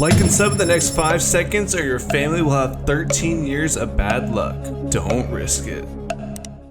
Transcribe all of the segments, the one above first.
Like and sub in the next 5 seconds or your family will have 13 years of bad luck. Don't risk it.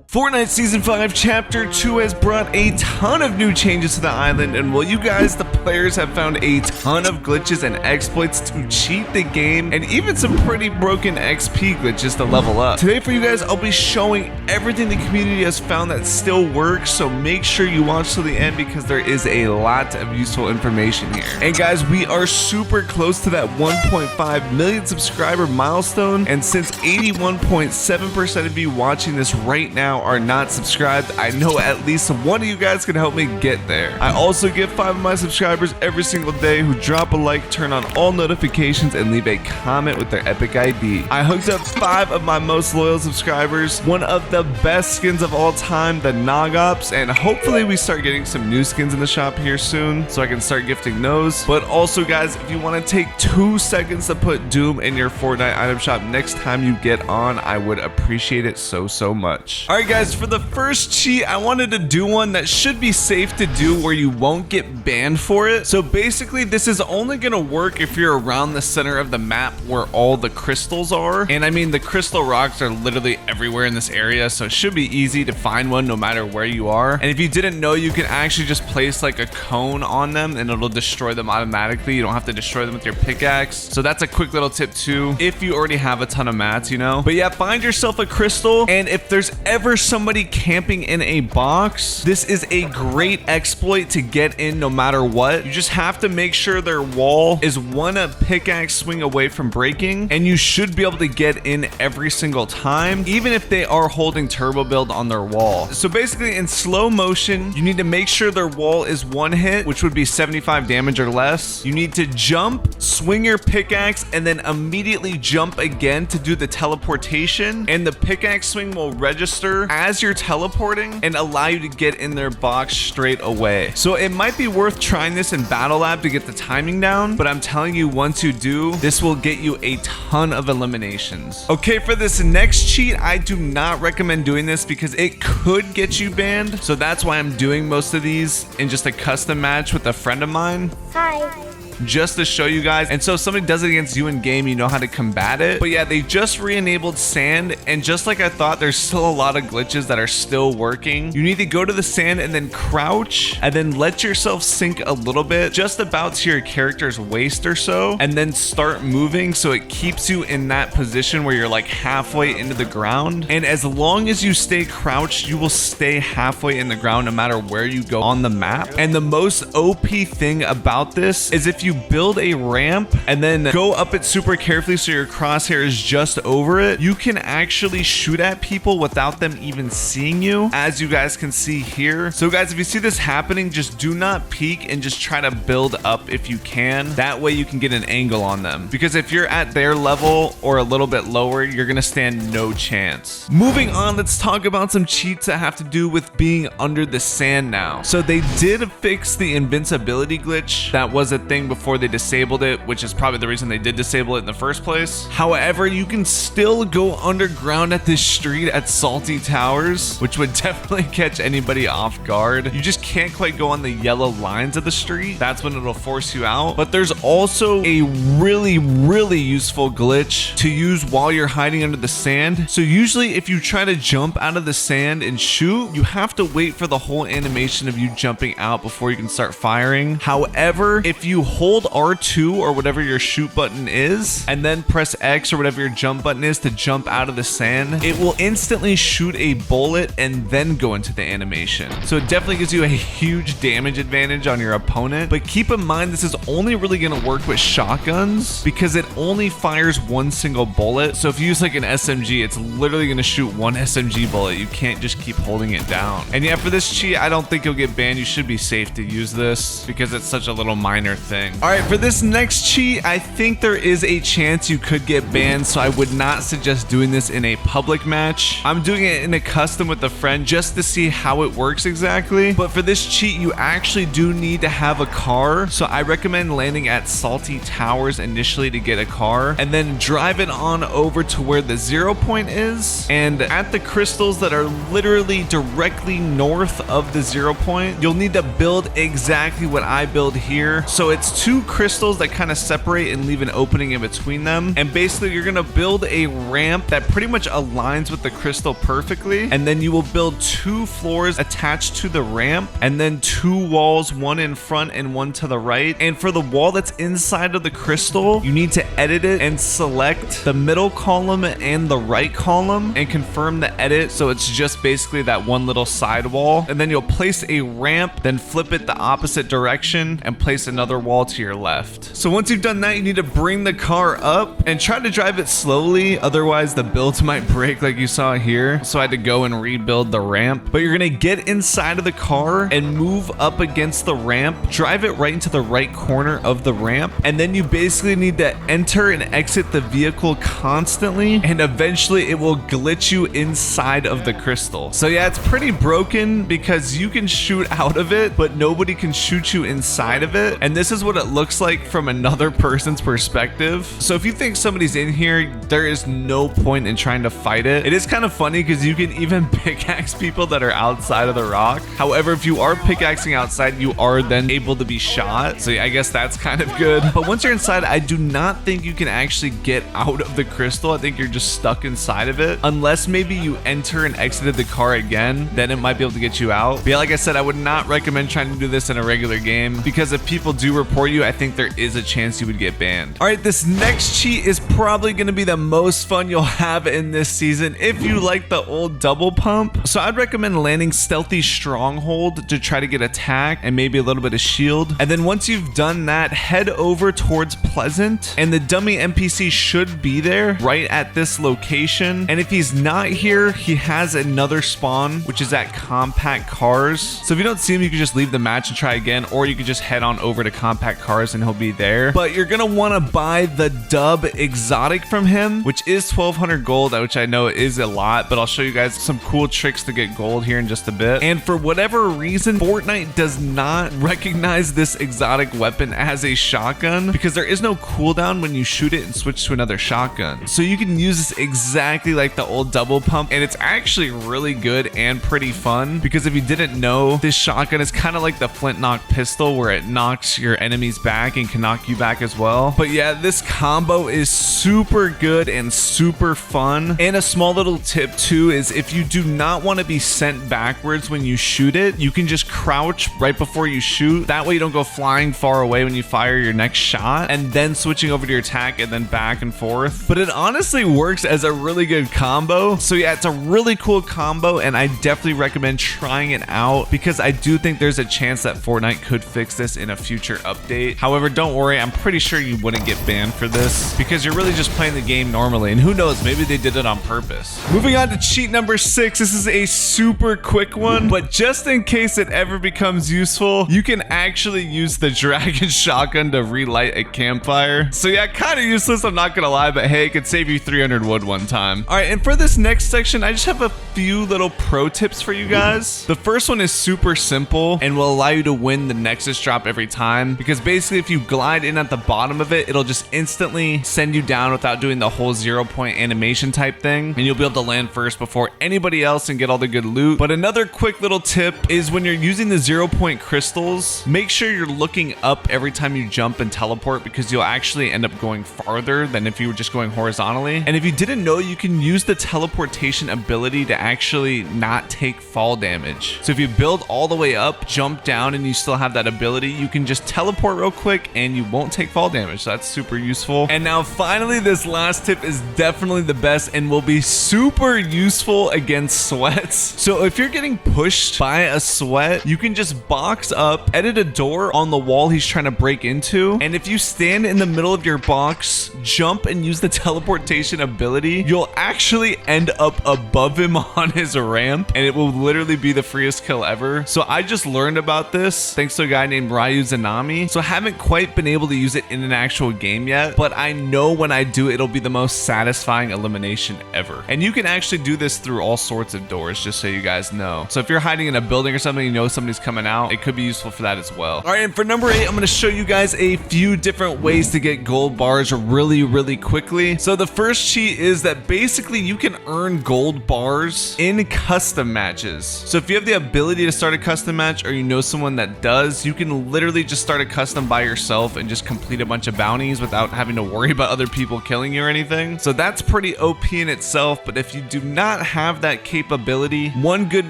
Fortnite Season 5 Chapter 2 has brought a ton of new changes to the island, and well, you guys, the players, have found a ton of glitches and exploits to cheat the game, and even some pretty broken XP glitches to level up. Today for you guys, I'll be showing everything the community has found that still works, so make sure you watch till the end because there is a lot of useful information here. And guys, we are super close to that 1.5 million subscriber milestone, and since 81.7% of you watching this right now are not subscribed, I know at least one of you guys can help me get there. I also give 5 of my subscribers every single day who drop a like, turn on all notifications, and leave a comment with their epic ID. I hooked up 5 of my most loyal subscribers, one of the best skins of all time, the Nogops, and hopefully we start getting some new skins in the shop here soon so I can start gifting those. But also guys, if you want to take 2 seconds to put Doom in your Fortnite item shop next time you get on, I would appreciate it so much. Alright guys, for the first cheat, I wanted to do one that should be safe to do where you won't get banned for it. So basically, this is only gonna work if you're around the center of the map where all the crystals are. And I mean, the crystal rocks are literally everywhere in this area, so it should be easy to find one no matter where you are. And if you didn't know, you can actually just place like a cone on them and it'll destroy them automatically. You don't have to destroy them with your pickaxe. So that's a quick little tip too, if you already have a ton of mats, you know. But yeah, find yourself a crystal, and if there's ever somebody camping in a box, this is a great exploit to get in no matter what. You just have to make sure their wall is one pickaxe swing away from breaking, and you should be able to get in every single time, even if they are holding turbo build on their wall. So basically, in slow motion, you need to make sure their wall is 1 hit, which would be 75 damage or less. You need to jump, swing your pickaxe, and then immediately jump again to do the teleportation, and the pickaxe swing will register as you're teleporting and allow you to get in their box straight away. So it might be worth trying this in Battle Lab to get the timing down, but I'm telling you, once you do, this will get you a ton of eliminations. Okay, for this next cheat, I do not recommend doing this because it could get you banned. So that's why I'm doing most of these in just a custom match with a friend of mine. Hi. Just to show you guys, and so if somebody does it against you in game, you know how to combat it. But yeah, they just re-enabled sand, and just like I thought, there's still a lot of glitches that are still working. You need to go to the sand and then crouch and then let yourself sink a little bit, just about to your character's waist or so, and then start moving so it keeps you in that position where you're like halfway into the ground. And as long as you stay crouched, you will stay halfway in the ground no matter where you go on the map. And the most OP thing about this is if you build a ramp and then go up it super carefully so your crosshair is just over it, you can actually shoot at people without them even seeing you, as you guys can see here. So guys, if you see this happening, just do not peek and just try to build up if you can. That way you can get an angle on them, because if you're at their level or a little bit lower, you're gonna stand no chance. Moving on, let's talk about some cheats that have to do with being under the sand now. So they did fix the invincibility glitch that was a thing before they disabled it, which is probably the reason they did disable it in the first place. However, you can still go underground at this street at Salty Towers, which would definitely catch anybody off guard. You just can't quite go on the yellow lines of the street. That's when it'll force you out. But there's also a really useful glitch to use while you're hiding under the sand. So usually if you try to jump out of the sand and shoot, you have to wait for the whole animation of you jumping out before you can start firing. However, if you hold R2 or whatever your shoot button is, and then press X or whatever your jump button is to jump out of the sand, it will instantly shoot a bullet and then go into the animation. So it definitely gives you a huge damage advantage on your opponent. But keep in mind, this is only really going to work with shotguns because it only fires 1 single bullet. So if you use like an SMG, it's literally going to shoot 1 SMG bullet. You can't just keep holding it down. And yeah, for this cheat, I don't think you'll get banned. You should be safe to use this because it's such a little minor thing. All right, for this next cheat, I think there is a chance you could get banned, so I would not suggest doing this in a public match. I'm doing it in a custom with a friend just to see how it works exactly. But for this cheat, you actually do need to have a car, so I recommend landing at Salty Towers initially to get a car, and then drive it on over to where the 0 point is, and at the crystals that are literally directly north of the 0 point, you'll need to build exactly what I build here. So it's 2 crystals that kind of separate and leave an opening in between them. And basically you're gonna build a ramp that pretty much aligns with the crystal perfectly. And then you will build 2 floors attached to the ramp, and then 2 walls, one in front and one to the right. And for the wall that's inside of the crystal, you need to edit it and select the middle column and the right column and confirm the edit, so it's just basically that one little side wall. And then you'll place a ramp, then flip it the opposite direction and place another wall to your left. So once you've done that, you need to bring the car up and try to drive it slowly, otherwise the build might break like you saw here. So I had to go and rebuild the ramp. But you're gonna get inside of the car and move up against the ramp, drive it right into the right corner of the ramp, and then you basically need to enter and exit the vehicle constantly, and eventually it will glitch you inside of the crystal. So yeah, it's pretty broken because you can shoot out of it, but nobody can shoot you inside of it. And this is what it looks like from another person's perspective. So if you think somebody's in here, there is no point in trying to fight it. It is kind of funny because you can even pickaxe people that are outside of the rock. However, if you are pickaxing outside, you are then able to be shot. So yeah, I guess that's kind of good. But once you're inside, I do not think you can actually get out of the crystal. I think you're just stuck inside of it. Unless maybe you enter and exited the car again, then it might be able to get you out. But yeah, like I said, I would not recommend trying to do this in a regular game, because if people do report you, I think there is a chance you would get banned. All right, this next cheat is probably going to be the most fun you'll have in this season if you like the old double pump. So I'd recommend landing Stealthy Stronghold to try to get attack and maybe a little bit of shield. And then once you've done that, head over towards Pleasant, and the dummy NPC should be there right at this location. And if he's not here, he has another spawn, which is at Compact Cars. So if you don't see him, you can just leave the match and try again, or you can just head on over to Compact Cars and he'll be there. But you're gonna want to buy the Dub Exotic from him, which is 1200 gold, which I know is a lot, but I'll show you guys some cool tricks to get gold here in just a bit. And for whatever reason, Fortnite does not recognize this exotic weapon as a shotgun, because there is no cooldown when you shoot it and switch to another shotgun. So you can use this exactly like the old double pump, and it's actually really good and pretty fun, because if you didn't know, this shotgun is kind of like the flint knock pistol, where it knocks your enemies back and can knock you back as well. But yeah, this combo is super good and super fun. And a small little tip too is, if you do not want to be sent backwards when you shoot it, you can just crouch right before you shoot. That way you don't go flying far away when you fire your next shot, and then switching over to your attack and then back and forth. But it honestly works as a really good combo. So yeah, it's a really cool combo, and I definitely recommend trying it out, because I do think there's a chance that Fortnite could fix this in a future update. However, don't worry, I'm pretty sure you wouldn't get banned for this, because you're really just playing the game normally, and who knows, maybe they did it on purpose. Moving on to cheat number 6. This is a super quick one, but just in case it ever becomes useful, you can actually use the dragon shotgun to relight a campfire. So yeah, kind of useless, I'm not gonna lie, but hey, it could save you 300 wood one time. All right, and for this next section, I just have a few little pro tips for you guys. The first one is super simple and will allow you to win the Nexus drop every time, because basically if you glide in at the bottom of it, it'll just instantly send you down without doing the whole 0-point animation type thing, and you'll be able to land first before anybody else and get all the good loot. But another quick little tip is, when you're using the 0-point crystals, make sure you're looking up every time you jump and teleport, because you'll actually end up going farther than if you were just going horizontally. And if you didn't know, you can use the teleportation ability to actually not take fall damage. So if you build all the way up, jump down, and you still have that ability, you can just teleport real quick and you won't take fall damage. So that's super useful. And now finally, this last tip is definitely the best and will be super useful against sweats. So if you're getting pushed by a sweat, you can just box up, edit a door on the wall he's trying to break into, and if you stand in the middle of your box, jump and use the teleportation ability, you'll actually end up above him on his ramp, and it will literally be the freest kill ever. So I just learned about this thanks to a guy named Ryu Zanami. So I haven't quite been able to use it in an actual game yet, but I know when I do, it'll be the most satisfying elimination ever. And you can actually do this through all sorts of doors, just so you guys know. So if you're hiding in a building or something, you know somebody's coming out, it could be useful for that as well. All right, and for number 8, I'm going to show you guys a few different ways to get gold bars really quickly. So the first cheat is that basically you can earn gold bars in custom matches. So if you have the ability to start a custom match, or you know someone that does, you can literally just start a custom them by yourself and just complete a bunch of bounties without having to worry about other people killing you or anything. So that's pretty OP in itself, but if you do not have that capability, one good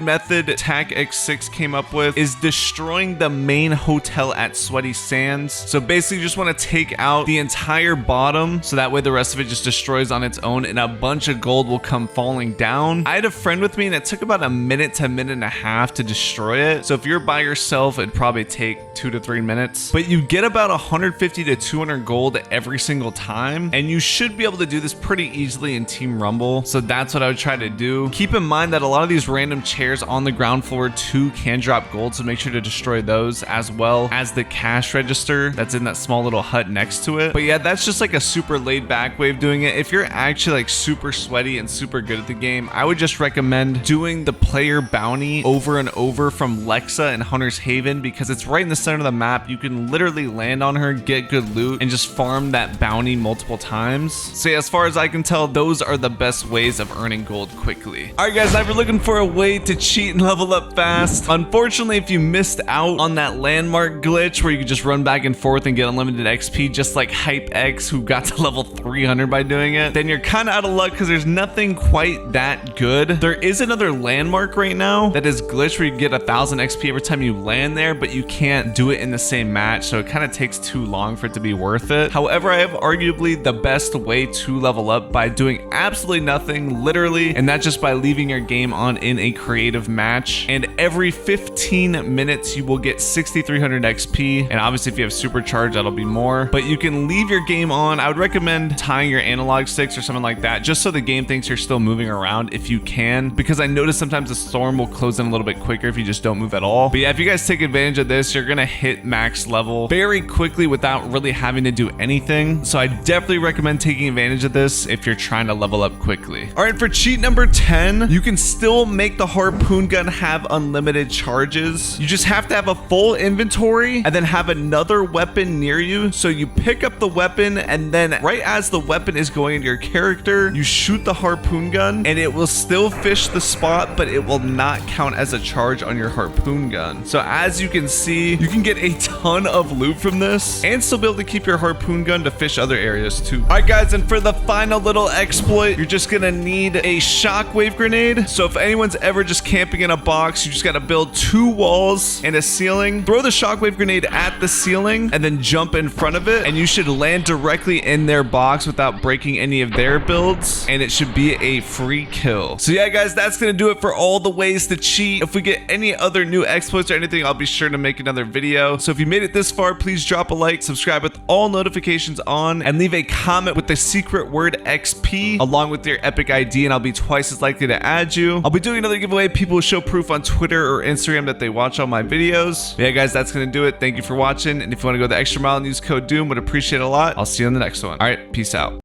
method TAC X6 came up with is destroying the main hotel at Sweaty Sands. So basically you just want to take out the entire bottom so that way the rest of it just destroys on its own and a bunch of gold will come falling down. I had a friend with me and it took about a minute to a minute and a half to destroy it. So if you're by yourself, it'd probably take 2 to 3 minutes, but you get about 150 to 200 gold every single time, and you should be able to do this pretty easily in Team Rumble. So that's what I would try to do. Keep in mind that a lot of these random chairs on the ground floor too can drop gold, so make sure to destroy those, as well as the cash register that's in that small little hut next to it. But yeah, that's just like a super laid back way of doing it. If you're actually like super sweaty and super good at the game, I would just recommend doing the player bounty over and over from Lexa and Hunter's Haven, because it's right in the center of the map. You can literally land on her, get good loot, and just farm that bounty multiple times. So yeah, as far as I can tell, those are the best ways of earning gold quickly. All right guys, now if you're looking for a way to cheat and level up fast, unfortunately if you missed out on that landmark glitch where you could just run back and forth and get unlimited XP just like HypeX, who got to level 300 by doing it, then you're kind of out of luck because there's nothing quite that good. There is another landmark right now that is glitched where you get 1000 XP every time you land there, but you can't do it in the same match, so it kind of takes too long for it to be worth it. However, I have arguably the best way to level up by doing absolutely nothing, literally, and that's just by leaving your game on in a creative match. And every 15 minutes you will get 6300 XP, and obviously if you have supercharge that'll be more, but you can leave your game on. I would recommend tying your analog sticks or something like that, just so the game thinks you're still moving around if you can, because I noticed sometimes the storm will close in a little bit quicker if you just don't move at all. But yeah, if you guys take advantage of this, you're gonna hit max level very quickly without really having to do anything. So I definitely recommend taking advantage of this if you're trying to level up quickly. All right, for cheat number 10, you can still make the Harpoon Gun have unlimited charges. You just have to have a full inventory and then have another weapon near you. So you pick up the weapon, and then right as the weapon is going into your character, you shoot the Harpoon Gun, and it will still fish the spot, but it will not count as a charge on your Harpoon Gun. So as you can see, you can get a ton of loot from this and still be able to keep your Harpoon Gun to fish other areas too. All right guys, and for the final little exploit, you're just gonna need a shockwave grenade. So if anyone's ever just camping in a box, you just gotta build 2 walls and a ceiling, throw the shockwave grenade at the ceiling, and then jump in front of it, and you should land directly in their box without breaking any of their builds, and it should be a free kill. So yeah guys, that's gonna do it for all the ways to cheat. If we get any other new exploits or anything, I'll be sure to make another video. So if you made it this far, please drop a like, subscribe with all notifications on, and leave a comment with the secret word XP along with your epic ID, and I'll be twice as likely to add you. I'll be doing another giveaway. People will show proof on Twitter or Instagram that they watch all my videos. But yeah guys, that's gonna do it. Thank you for watching, and if you want to go the extra mile and use code DOOM, would appreciate it a lot. I'll see you on the next one. All right, peace out.